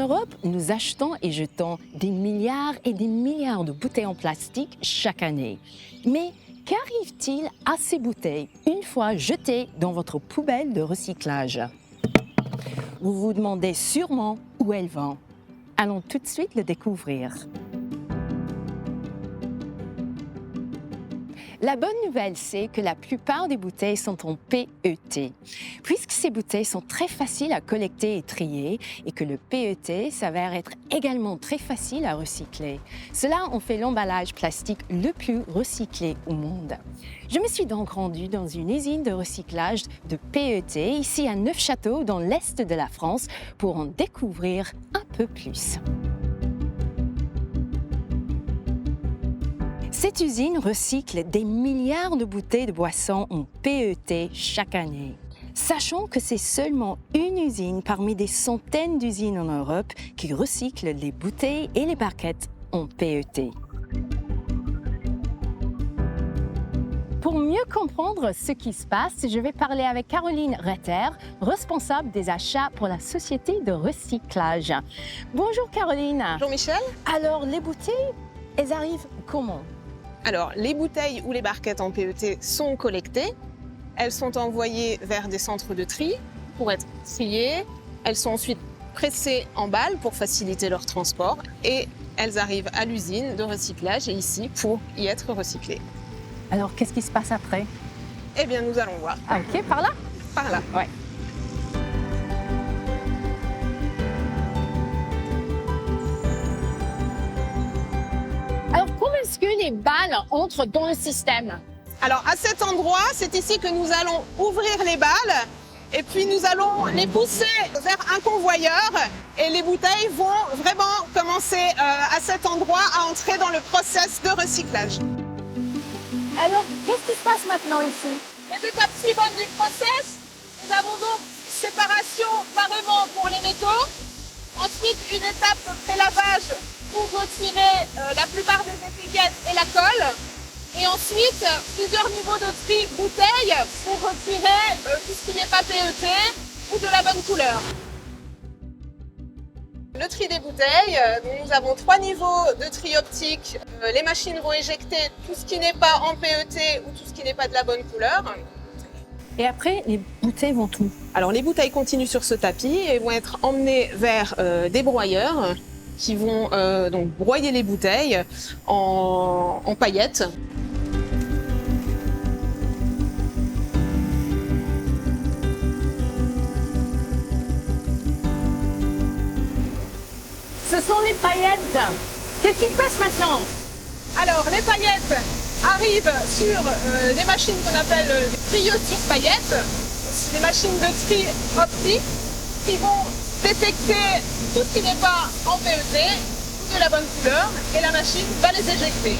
Europe, nous achetons et jetons des milliards et des milliards de bouteilles en plastique chaque année. Mais qu'arrive-t-il à ces bouteilles une fois jetées dans votre poubelle de recyclage? Vous vous demandez sûrement où elles vont. Allons tout de suite le découvrir. La bonne nouvelle, c'est que la plupart des bouteilles sont en PET. Puisque ces bouteilles sont très faciles à collecter et trier et que le PET s'avère être également très facile à recycler. Cela en fait l'emballage plastique le plus recyclé au monde. Je me suis donc rendue dans une usine de recyclage de PET ici à Neufchâteau, dans l'est de la France, pour en découvrir un peu plus. Cette usine recycle des milliards de bouteilles de boissons en PET chaque année. Sachant que c'est seulement une usine parmi des centaines d'usines en Europe qui recycle les bouteilles et les barquettes en PET. Pour mieux comprendre ce qui se passe, je vais parler avec Caroline Retter, responsable des achats pour la société de recyclage. Bonjour Caroline. Bonjour Michel. Alors les bouteilles, elles arrivent comment ? Alors, les bouteilles ou les barquettes en PET sont collectées. Elles sont envoyées vers des centres de tri pour être triées. Elles sont ensuite pressées en balles pour faciliter leur transport. Et elles arrivent à l'usine de recyclage et ici pour y être recyclées. Alors, qu'est-ce qui se passe après ? Eh bien, nous allons voir. Ah, ok, par là ? Par là. Ouais. Est-ce que les balles entrent dans le système? Alors à cet endroit, c'est ici que nous allons ouvrir les balles et puis nous allons les pousser vers un convoyeur et les bouteilles vont vraiment commencer à cet endroit à entrer dans le process de recyclage. Alors, qu'est-ce qui se passe maintenant ici? Les étapes suivantes du process, nous avons donc séparation par aimant pour les métaux, ensuite une étape de prélavage pour retirer la plupart des étiquettes et la colle. Et ensuite, plusieurs niveaux de tri bouteilles pour retirer tout ce qui n'est pas PET ou de la bonne couleur. Le tri des bouteilles, nous avons 3 niveaux de tri optique. Les machines vont éjecter tout ce qui n'est pas en PET ou tout ce qui n'est pas de la bonne couleur. Et après, les bouteilles vont où? Alors les bouteilles continuent sur ce tapis et vont être emmenées vers des broyeurs qui vont donc broyer les bouteilles en paillettes. Ce sont les paillettes. Qu'est-ce qui se passe maintenant? Alors les paillettes arrivent sur des machines qu'on appelle des trieuses sur paillettes. Des machines de tri optique qui vont détecter tout ce qui n'est pas en PET, de la bonne couleur, et la machine va les éjecter.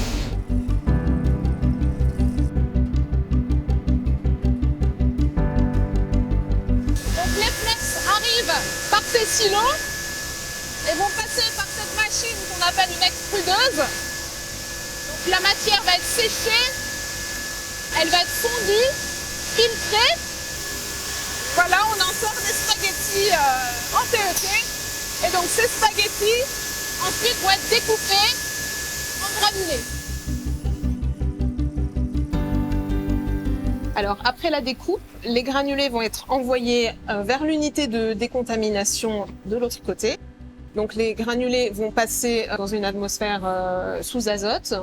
Donc les flex arrivent par ces silos et vont passer par cette machine qu'on appelle une extrudeuse. Donc la matière va être séchée, elle va être fondue, filtrée. Voilà, on en sort des spaghettis en PET. Et donc ces spaghettis, ensuite, vont être découpés en granulés. Alors, après la découpe, les granulés vont être envoyés vers l'unité de décontamination de l'autre côté. Donc les granulés vont passer dans une atmosphère sous azote.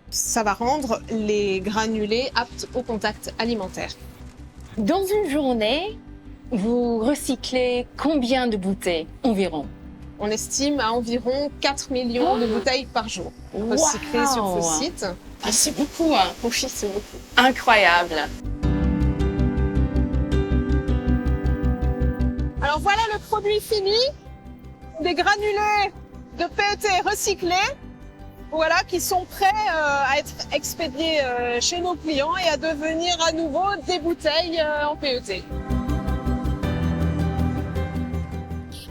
Ça va rendre les granulés aptes au contact alimentaire. Dans une journée, vous recyclez combien de bouteilles environ? On estime à environ 4 millions de bouteilles par jour recyclées sur ce site. Ah, c'est beaucoup, hein? Oui, c'est beaucoup. Incroyable. Alors voilà le produit fini, des granulés de PET recyclés, voilà, qui sont prêts à être expédiés chez nos clients et à devenir à nouveau des bouteilles en PET.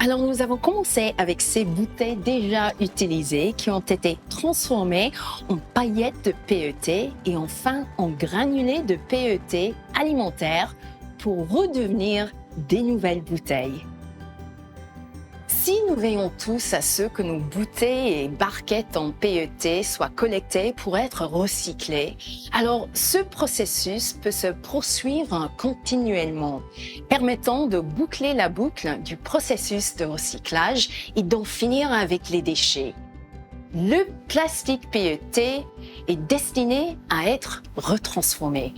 Alors, nous avons commencé avec ces bouteilles déjà utilisées qui ont été transformées en paillettes de PET et enfin en granulés de PET alimentaires pour redevenir des nouvelles bouteilles. Si nous veillons tous à ce que nos bouteilles et barquettes en PET soient collectées pour être recyclées, alors ce processus peut se poursuivre continuellement, permettant de boucler la boucle du processus de recyclage et d'en finir avec les déchets. Le plastique PET est destiné à être retransformé.